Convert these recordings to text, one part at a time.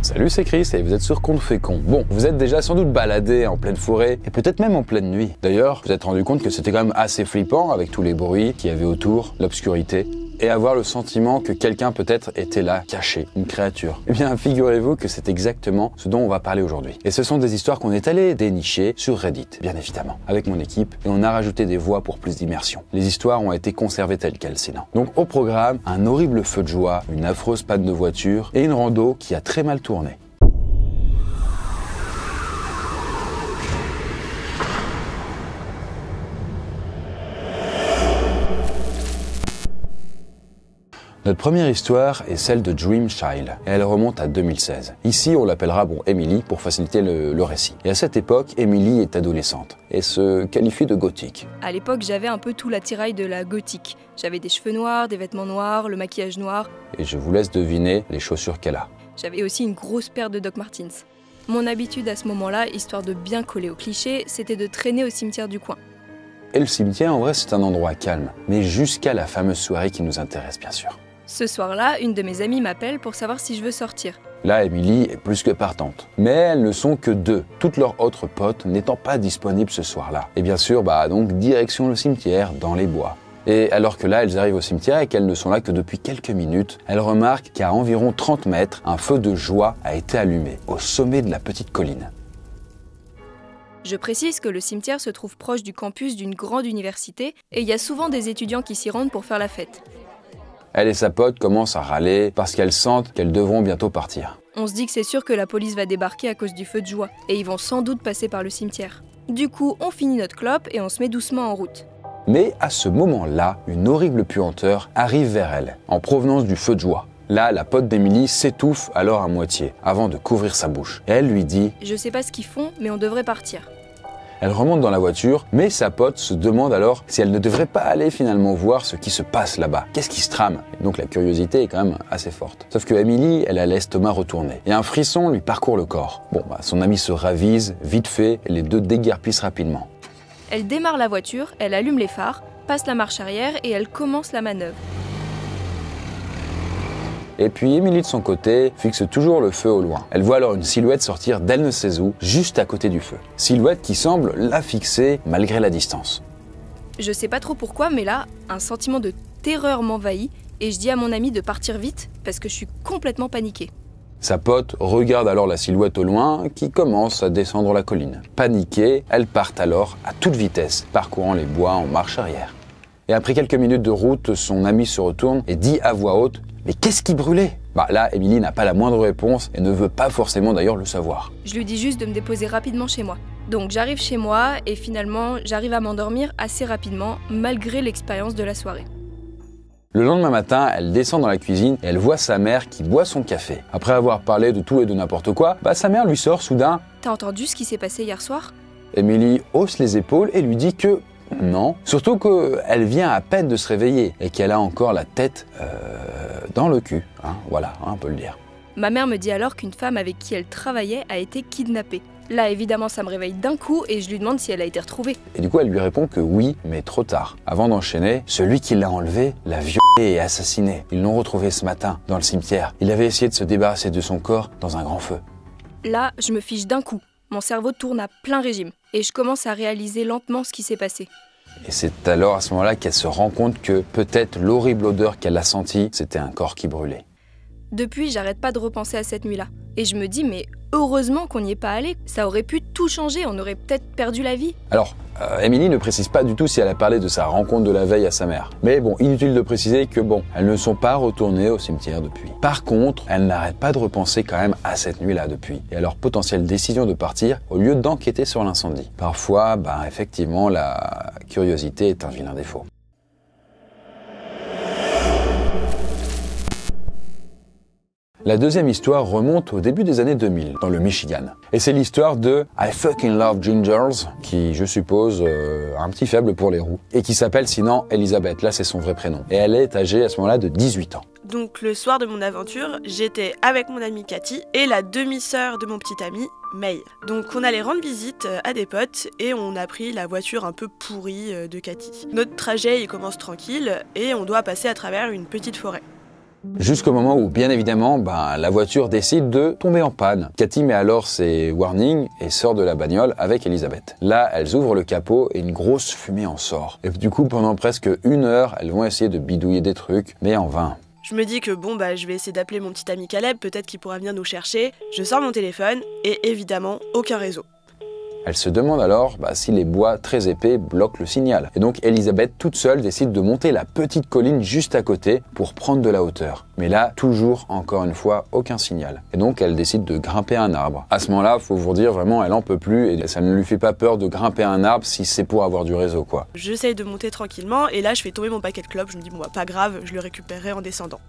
Salut, c'est Chris et vous êtes sur Conte fait con. Bon, vous êtes déjà sans doute baladé en pleine forêt et peut-être même en pleine nuit. D'ailleurs, vous êtes rendu compte que c'était quand même assez flippant avec tous les bruits qu'il y avait autour, l'obscurité, et avoir le sentiment que quelqu'un peut-être était là, caché, une créature. Eh bien, figurez-vous que c'est exactement ce dont on va parler aujourd'hui. Et ce sont des histoires qu'on est allé dénicher sur Reddit, bien évidemment, avec mon équipe, et on a rajouté des voix pour plus d'immersion. Les histoires ont été conservées telles quelles, sinon. Donc au programme, un horrible feu de joie, une affreuse panne de voiture et une rando qui a très mal tourné. Notre première histoire est celle de Dream Child, et elle remonte à 2016. Ici, on l'appellera Emily pour faciliter le récit. Et à cette époque, Emily est adolescente et se qualifie de gothique. À l'époque, j'avais un peu tout l'attirail de la gothique. J'avais des cheveux noirs, des vêtements noirs, le maquillage noir. Et je vous laisse deviner les chaussures qu'elle a. J'avais aussi une grosse paire de Doc Martens. Mon habitude à ce moment-là, histoire de bien coller au cliché, c'était de traîner au cimetière du coin. Et le cimetière, en vrai, c'est un endroit calme, mais jusqu'à la fameuse soirée qui nous intéresse, bien sûr. Ce soir-là, une de mes amies m'appelle pour savoir si je veux sortir. Là, Emily est plus que partante. Mais elles ne sont que deux, toutes leurs autres potes n'étant pas disponibles ce soir-là. Et bien sûr, donc direction le cimetière, dans les bois. Et alors que là, elles arrivent au cimetière et qu'elles ne sont là que depuis quelques minutes, elles remarquent qu'à environ 30 mètres, un feu de joie a été allumé, au sommet de la petite colline. Je précise que le cimetière se trouve proche du campus d'une grande université et il y a souvent des étudiants qui s'y rendent pour faire la fête. Elle et sa pote commencent à râler parce qu'elles sentent qu'elles devront bientôt partir. On se dit que c'est sûr que la police va débarquer à cause du feu de joie et ils vont sans doute passer par le cimetière. Du coup, on finit notre clope et on se met doucement en route. Mais à ce moment-là, une horrible puanteur arrive vers elle, en provenance du feu de joie. Là, la pote d'Emily s'étouffe alors à moitié, avant de couvrir sa bouche. Et elle lui dit « Je sais pas ce qu'ils font, mais on devrait partir. » Elle remonte dans la voiture, mais sa pote se demande alors si elle ne devrait pas aller finalement voir ce qui se passe là-bas. Qu'est-ce qui se trame? Et donc la curiosité est quand même assez forte. Sauf que Emily, elle a l'estomac retourné. Et un frisson lui parcourt le corps. Son amie se ravise, vite fait, et les deux déguerpissent rapidement. Elle démarre la voiture, elle allume les phares, passe la marche arrière et elle commence la manœuvre. Et puis Emily de son côté fixe toujours le feu au loin. Elle voit alors une silhouette sortir d'elle ne sait où, juste à côté du feu. Silhouette qui semble la fixer malgré la distance. Je sais pas trop pourquoi, mais là, un sentiment de terreur m'envahit et je dis à mon ami de partir vite parce que je suis complètement paniquée. Sa pote regarde alors la silhouette au loin qui commence à descendre la colline. Paniquée, elles partent alors à toute vitesse, parcourant les bois en marche arrière. Et après quelques minutes de route, son ami se retourne et dit à voix haute « Mais qu'est-ce qui brûlait ?» Là, Emily n'a pas la moindre réponse et ne veut pas forcément d'ailleurs le savoir. Je lui dis juste de me déposer rapidement chez moi. Donc j'arrive chez moi et finalement, j'arrive à m'endormir assez rapidement malgré l'expérience de la soirée. Le lendemain matin, elle descend dans la cuisine et elle voit sa mère qui boit son café. Après avoir parlé de tout et de n'importe quoi, sa mère lui sort soudain « T'as entendu ce qui s'est passé hier soir ?» Emily hausse les épaules et lui dit que non, surtout qu'elle vient à peine de se réveiller et qu'elle a encore la tête dans le cul, voilà, on peut le dire. Ma mère me dit alors qu'une femme avec qui elle travaillait a été kidnappée. Là, évidemment, ça me réveille d'un coup et je lui demande si elle a été retrouvée. Et du coup, elle lui répond que oui, mais trop tard. Avant d'enchaîner, celui qui l'a enlevée l'a violée et assassinée. Ils l'ont retrouvée ce matin, dans le cimetière. Il avait essayé de se débarrasser de son corps dans un grand feu. Là, je me fiche d'un coup. Mon cerveau tourne à plein régime et je commence à réaliser lentement ce qui s'est passé. Et c'est alors à ce moment-là qu'elle se rend compte que peut-être l'horrible odeur qu'elle a sentie, c'était un corps qui brûlait. Depuis, j'arrête pas de repenser à cette nuit-là. Et je me dis, mais heureusement qu'on n'y est pas allé. Ça aurait pu tout changer, on aurait peut-être perdu la vie. Alors, Emily ne précise pas du tout si elle a parlé de sa rencontre de la veille à sa mère. Mais inutile de préciser que elles ne sont pas retournées au cimetière depuis. Par contre, elle n'arrête pas de repenser quand même à cette nuit-là depuis. Et à leur potentielle décision de partir au lieu d'enquêter sur l'incendie. Parfois, effectivement, la curiosité est un vilain défaut. La deuxième histoire remonte au début des années 2000, dans le Michigan. Et c'est l'histoire de I Fucking Love Gingers, qui, je suppose, a un petit faible pour les roux, et qui s'appelle sinon Elisabeth, là c'est son vrai prénom. Et elle est âgée à ce moment-là de 18 ans. Donc le soir de mon aventure, j'étais avec mon amie Cathy et la demi-sœur de mon petit ami, May. Donc on allait rendre visite à des potes et on a pris la voiture un peu pourrie de Cathy. Notre trajet il commence tranquille et on doit passer à travers une petite forêt. Jusqu'au moment où, bien évidemment, la voiture décide de tomber en panne. Cathy met alors ses warnings et sort de la bagnole avec Elisabeth. Là, elles ouvrent le capot et une grosse fumée en sort. Et du coup, pendant presque 1 heure, elles vont essayer de bidouiller des trucs, mais en vain. Je me dis que je vais essayer d'appeler mon petit ami Caleb, peut-être qu'il pourra venir nous chercher. Je sors mon téléphone et évidemment, aucun réseau. Elle se demande alors si les bois très épais bloquent le signal. Et donc Elisabeth, toute seule, décide de monter la petite colline juste à côté pour prendre de la hauteur. Mais là, toujours, encore une fois, aucun signal. Et donc elle décide de grimper un arbre. À ce moment-là, faut vous dire vraiment, elle en peut plus et ça ne lui fait pas peur de grimper un arbre si c'est pour avoir du réseau, quoi. J'essaye de monter tranquillement et là, je fais tomber mon paquet de clopes. Je me dis, pas grave, je le récupérerai en descendant.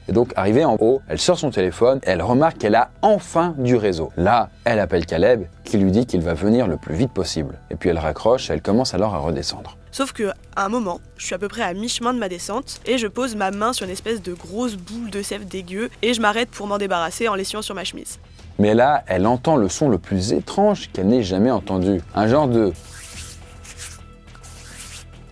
Et donc, arrivée en haut, elle sort son téléphone et elle remarque qu'elle a enfin du réseau. Là, elle appelle Caleb, qui lui dit qu'il va venir le plus vite possible. Et puis elle raccroche et elle commence alors à redescendre. Sauf qu'à un moment, je suis à peu près à mi-chemin de ma descente et je pose ma main sur une espèce de grosse boule de sève dégueu et je m'arrête pour m'en débarrasser en l'essuyant sur ma chemise. Mais là, elle entend le son le plus étrange qu'elle n'ait jamais entendu. Un genre de...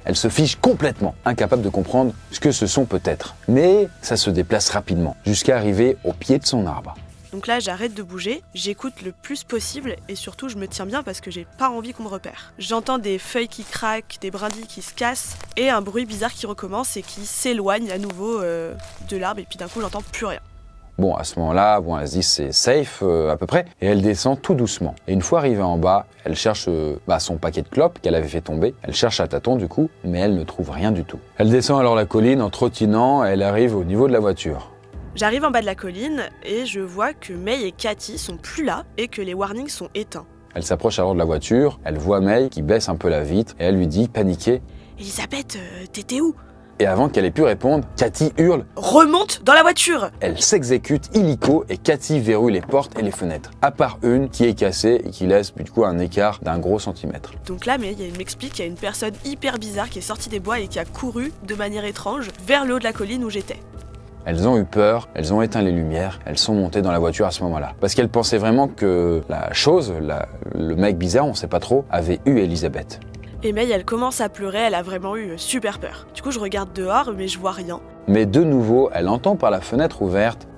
Elle se fiche complètement, incapable de comprendre ce que ce son peut être. Mais ça se déplace rapidement, jusqu'à arriver au pied de son arbre. Donc là, j'arrête de bouger, j'écoute le plus possible et surtout, je me tiens bien parce que j'ai pas envie qu'on me repère. J'entends des feuilles qui craquent, des brindilles qui se cassent et un bruit bizarre qui recommence et qui s'éloigne à nouveau de l'arbre et puis d'un coup, j'entends plus rien. Bon, à ce moment-là, elle se dit c'est safe à peu près, et elle descend tout doucement. Et une fois arrivée en bas, elle cherche son paquet de clopes qu'elle avait fait tomber. Elle cherche à tâtons du coup, mais elle ne trouve rien du tout. Elle descend alors la colline en trottinant, et elle arrive au niveau de la voiture. J'arrive en bas de la colline et je vois que May et Cathy sont plus là et que les warnings sont éteints. Elle s'approche alors de la voiture, elle voit May qui baisse un peu la vitre, et elle lui dit, paniquée, « Elisabeth, t'étais où ?» Et avant qu'elle ait pu répondre, Cathy hurle « Remonte dans la voiture !» Elle s'exécute illico et Cathy verrouille les portes et les fenêtres. À part une qui est cassée et qui laisse du coup un écart d'un gros centimètre. Donc là, mais il m'explique qu'il y a une personne hyper bizarre qui est sortie des bois et qui a couru de manière étrange vers le haut de la colline où j'étais. Elles ont eu peur, elles ont éteint les lumières, elles sont montées dans la voiture à ce moment-là. Parce qu'elles pensaient vraiment que le mec bizarre, on sait pas trop, avait eu Elisabeth. Et May, elle commence à pleurer, elle a vraiment eu super peur. Du coup, je regarde dehors, mais je vois rien. Mais de nouveau, elle entend par la fenêtre ouverte.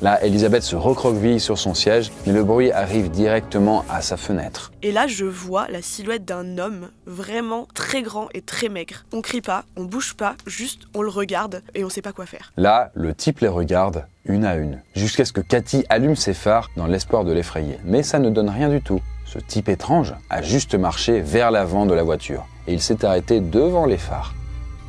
Là, Elisabeth se recroqueville sur son siège, mais le bruit arrive directement à sa fenêtre. Et là, je vois la silhouette d'un homme vraiment très grand et très maigre. On crie pas, on bouge pas, juste on le regarde et on sait pas quoi faire. Là, le type les regarde une à une, jusqu'à ce que Cathy allume ses phares dans l'espoir de l'effrayer. Mais ça ne donne rien du tout. Ce type étrange a juste marché vers l'avant de la voiture et il s'est arrêté devant les phares.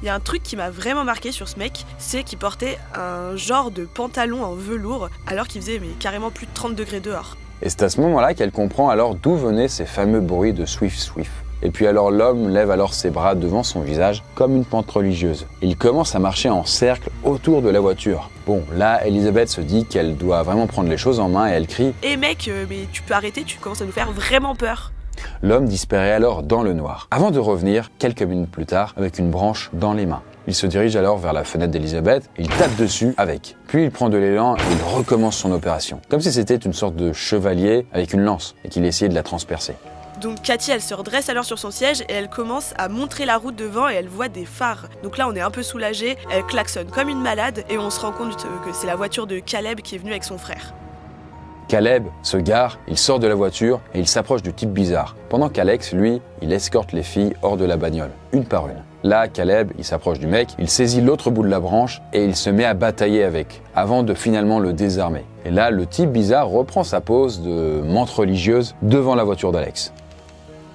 Il y a un truc qui m'a vraiment marqué sur ce mec, c'est qu'il portait un genre de pantalon en velours alors qu'il faisait carrément plus de 30 degrés dehors. Et c'est à ce moment-là qu'elle comprend alors d'où venaient ces fameux bruits de Swift Swift. Et puis alors l'homme lève alors ses bras devant son visage comme une pente religieuse. Il commence à marcher en cercle autour de la voiture. Bon, là, Elisabeth se dit qu'elle doit vraiment prendre les choses en main et elle crie « Eh mec, mais tu peux arrêter, tu commences à nous faire vraiment peur !» L'homme disparaît alors dans le noir, avant de revenir quelques minutes plus tard avec une branche dans les mains. Il se dirige alors vers la fenêtre d'Elisabeth et il tape dessus avec. Puis il prend de l'élan et il recommence son opération. Comme si c'était une sorte de chevalier avec une lance et qu'il essayait de la transpercer. Donc Cathy, elle se redresse alors sur son siège et elle commence à montrer la route devant et elle voit des phares. Donc là, on est un peu soulagé, elle klaxonne comme une malade et on se rend compte que c'est la voiture de Caleb qui est venue avec son frère. Caleb se gare, il sort de la voiture et il s'approche du type bizarre. Pendant qu'Alex, lui, il escorte les filles hors de la bagnole, une par une. Là, Caleb, il s'approche du mec, il saisit l'autre bout de la branche et il se met à batailler avec, avant de finalement le désarmer. Et là, le type bizarre reprend sa pose de menthe religieuse devant la voiture d'Alex.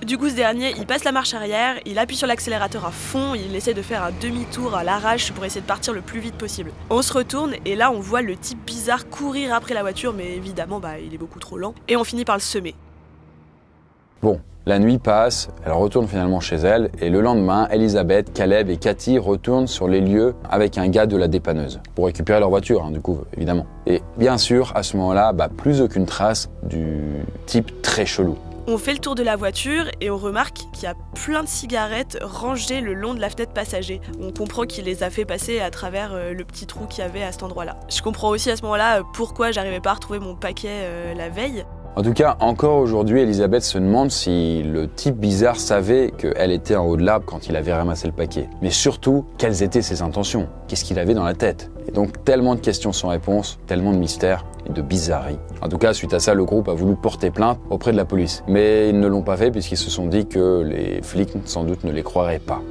Du coup, ce dernier, il passe la marche arrière, il appuie sur l'accélérateur à fond, il essaie de faire un demi-tour à l'arrache pour essayer de partir le plus vite possible. On se retourne et là, on voit le type bizarre courir après la voiture, mais évidemment, il est beaucoup trop lent. Et on finit par le semer. Bon, la nuit passe, elle retourne finalement chez elle et le lendemain, Elisabeth, Caleb et Cathy retournent sur les lieux avec un gars de la dépanneuse pour récupérer leur voiture, du coup, évidemment. Et bien sûr, à ce moment-là, plus aucune trace du type très chelou. On fait le tour de la voiture et on remarque qu'il y a plein de cigarettes rangées le long de la fenêtre passager. On comprend qu'il les a fait passer à travers le petit trou qu'il y avait à cet endroit-là. Je comprends aussi à ce moment-là pourquoi j'arrivais pas à retrouver mon paquet la veille. En tout cas, encore aujourd'hui, Elizabeth se demande si le type bizarre savait qu'elle était en haut de l'arbre quand il avait ramassé le paquet. Mais surtout, quelles étaient ses intentions? Qu'est-ce qu'il avait dans la tête? Et donc, tellement de questions sans réponse, tellement de mystères et de bizarreries. En tout cas, suite à ça, le groupe a voulu porter plainte auprès de la police. Mais ils ne l'ont pas fait puisqu'ils se sont dit que les flics, sans doute, ne les croiraient pas.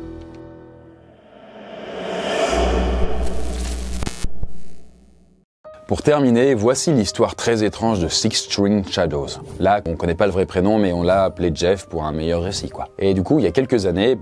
Pour terminer, voici l'histoire très étrange de Six String Shadows. Là, on connaît pas le vrai prénom, mais on l'a appelé Jeff pour un meilleur récit, quoi. Et du coup, il y a quelques années,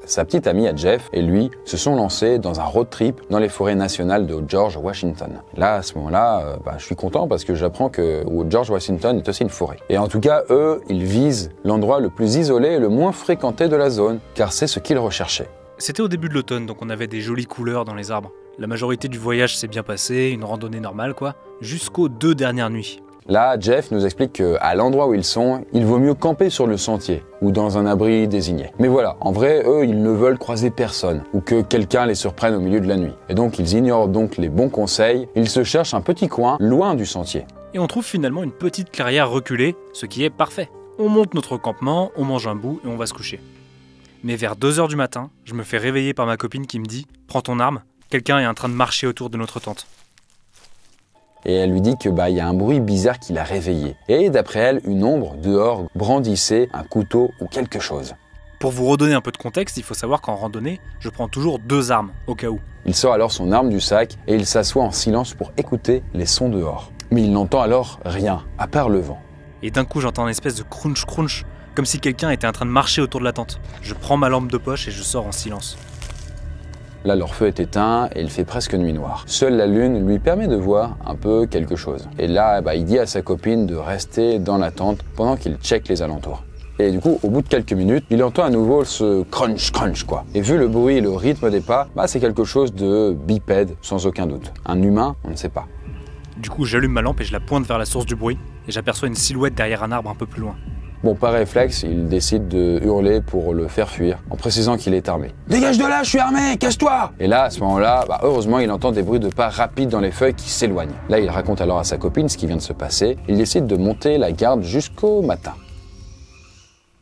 sa petite amie à Jeff et lui se sont lancés dans un road trip dans les forêts nationales de George Washington. Là, à ce moment-là, je suis content parce que j'apprends que George Washington est aussi une forêt. Et en tout cas, eux, ils visent l'endroit le plus isolé et le moins fréquenté de la zone, car c'est ce qu'ils recherchaient. C'était au début de l'automne, donc on avait des jolies couleurs dans les arbres. La majorité du voyage s'est bien passé, une randonnée normale quoi, jusqu'aux 2 dernières nuits. Là, Jeff nous explique qu'à l'endroit où ils sont, il vaut mieux camper sur le sentier ou dans un abri désigné. Mais voilà, en vrai, eux, ils ne veulent croiser personne ou que quelqu'un les surprenne au milieu de la nuit. Et donc, ils ignorent donc les bons conseils, ils se cherchent un petit coin loin du sentier. Et on trouve finalement une petite clairière reculée, ce qui est parfait. On monte notre campement, on mange un bout et on va se coucher. Mais vers 2h du matin, je me fais réveiller par ma copine qui me dit « Prends ton arme ». Quelqu'un est en train de marcher autour de notre tente. Et elle lui dit que y a un bruit bizarre qui l'a réveillée. Et d'après elle, une ombre dehors brandissait un couteau ou quelque chose. Pour vous redonner un peu de contexte, il faut savoir qu'en randonnée, je prends toujours 2 armes, au cas où. Il sort alors son arme du sac et il s'assoit en silence pour écouter les sons dehors. Mais il n'entend alors rien, à part le vent. Et d'un coup, j'entends une espèce de crunch, comme si quelqu'un était en train de marcher autour de la tente. Je prends ma lampe de poche et je sors en silence. Là, leur feu est éteint et il fait presque nuit noire. Seule la lune lui permet de voir un peu quelque chose. Et là, il dit à sa copine de rester dans la tente pendant qu'il check les alentours. Et du coup, au bout de quelques minutes, il entend à nouveau ce crunch, quoi. Et vu le bruit et le rythme des pas, c'est quelque chose de bipède, sans aucun doute. Un humain, on ne sait pas. Du coup, j'allume ma lampe et je la pointe vers la source du bruit. Et j'aperçois une silhouette derrière un arbre un peu plus loin. Bon, par réflexe, il décide de hurler pour le faire fuir, en précisant qu'il est armé. « Dégage de là, je suis armé, casse-toi !» Et là, à ce moment-là, heureusement, il entend des bruits de pas rapides dans les feuilles qui s'éloignent. Là, il raconte alors à sa copine ce qui vient de se passer. Il décide de monter la garde jusqu'au matin.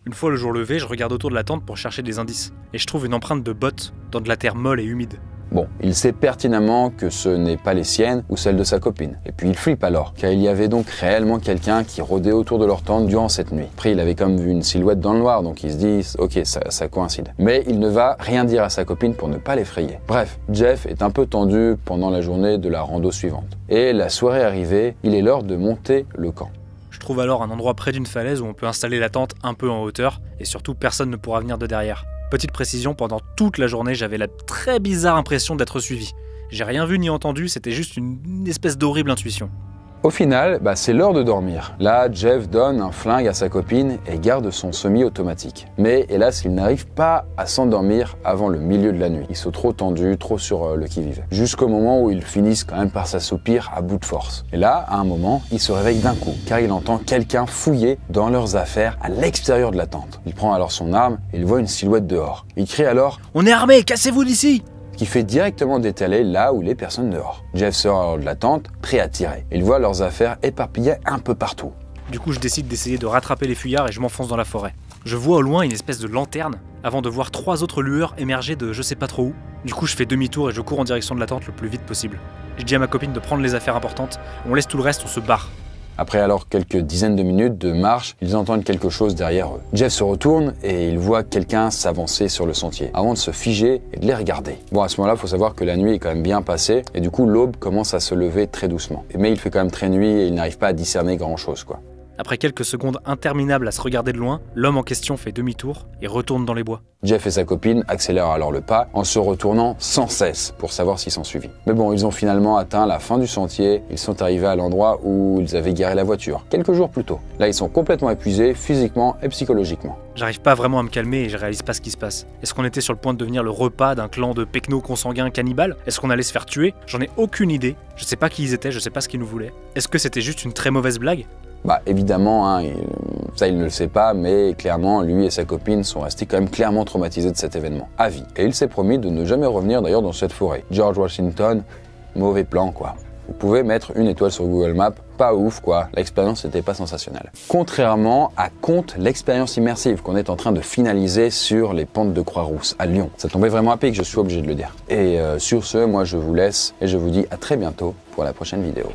Une fois le jour levé, je regarde autour de la tente pour chercher des indices. Et je trouve une empreinte de bottes dans de la terre molle et humide. Bon, il sait pertinemment que ce n'est pas les siennes ou celles de sa copine. Et puis il flippe alors, car il y avait donc réellement quelqu'un qui rôdait autour de leur tente durant cette nuit. Après, il avait comme vu une silhouette dans le noir, donc il se dit « Ok, ça coïncide ». Mais il ne va rien dire à sa copine pour ne pas l'effrayer. Bref, Jeff est un peu tendu pendant la journée de la rando suivante. Et la soirée arrivée, il est l'heure de monter le camp. Je trouve alors un endroit près d'une falaise où on peut installer la tente un peu en hauteur, et surtout personne ne pourra venir de derrière. Petite précision, pendant toute la journée, j'avais la très bizarre impression d'être suivi. J'ai rien vu ni entendu, c'était juste une espèce d'horrible intuition. Au final, c'est l'heure de dormir. Là, Jeff donne un flingue à sa copine et garde son semi-automatique. Mais hélas, il n'arrive pas à s'endormir avant le milieu de la nuit. Ils sont trop tendus, trop sur le qui-vive. Jusqu'au moment où ils finissent quand même par s'assoupir à bout de force. Et là, à un moment, il se réveille d'un coup, car il entend quelqu'un fouiller dans leurs affaires à l'extérieur de la tente. Il prend alors son arme et il voit une silhouette dehors. Il crie alors « On est armés, cassez-vous d'ici !» qui fait directement détaler là où les personnes dehors. Jeff sort alors de la tente, prêt à tirer. Il voit leurs affaires éparpillées un peu partout. Du coup, je décide d'essayer de rattraper les fuyards et je m'enfonce dans la forêt. Je vois au loin une espèce de lanterne avant de voir 3 autres lueurs émerger de je sais pas trop où. Du coup, je fais demi-tour et je cours en direction de la tente le plus vite possible. Je dis à ma copine de prendre les affaires importantes, on laisse tout le reste, on se barre. Après alors quelques dizaines de minutes de marche, ils entendent quelque chose derrière eux. Jeff se retourne et il voit quelqu'un s'avancer sur le sentier, avant de se figer et de les regarder. Bon, à ce moment-là, il faut savoir que la nuit est quand même bien passée, et du coup l'aube commence à se lever très doucement. Mais il fait quand même très nuit et il n'arrive pas à discerner grand-chose, quoi. Après quelques secondes interminables à se regarder de loin, l'homme en question fait demi-tour et retourne dans les bois. Jeff et sa copine accélèrent alors le pas en se retournant sans cesse pour savoir s'ils s'en suivaient. Mais bon, ils ont finalement atteint la fin du sentier, ils sont arrivés à l'endroit où ils avaient garé la voiture, quelques jours plus tôt. Là, ils sont complètement épuisés, physiquement et psychologiquement. J'arrive pas vraiment à me calmer et je réalise pas ce qui se passe. Est-ce qu'on était sur le point de devenir le repas d'un clan de pecnos consanguins cannibales? Est-ce qu'on allait se faire tuer? J'en ai aucune idée, je sais pas qui ils étaient, je sais pas ce qu'ils nous voulaient. Est-ce que c'était juste une très mauvaise blague? Évidemment, ça il ne le sait pas, mais clairement, lui et sa copine sont restés quand même clairement traumatisés de cet événement, à vie. Et il s'est promis de ne jamais revenir d'ailleurs dans cette forêt. George Washington, mauvais plan quoi. Ou pouvez mettre une étoile sur Google Maps. Pas ouf quoi, l'expérience n'était pas sensationnelle. Contrairement à Conte, l'expérience immersive qu'on est en train de finaliser sur les pentes de Croix-Rousse à Lyon. Ça tombait vraiment à pic, je suis obligé de le dire. Et sur ce, moi je vous laisse et je vous dis à très bientôt pour la prochaine vidéo.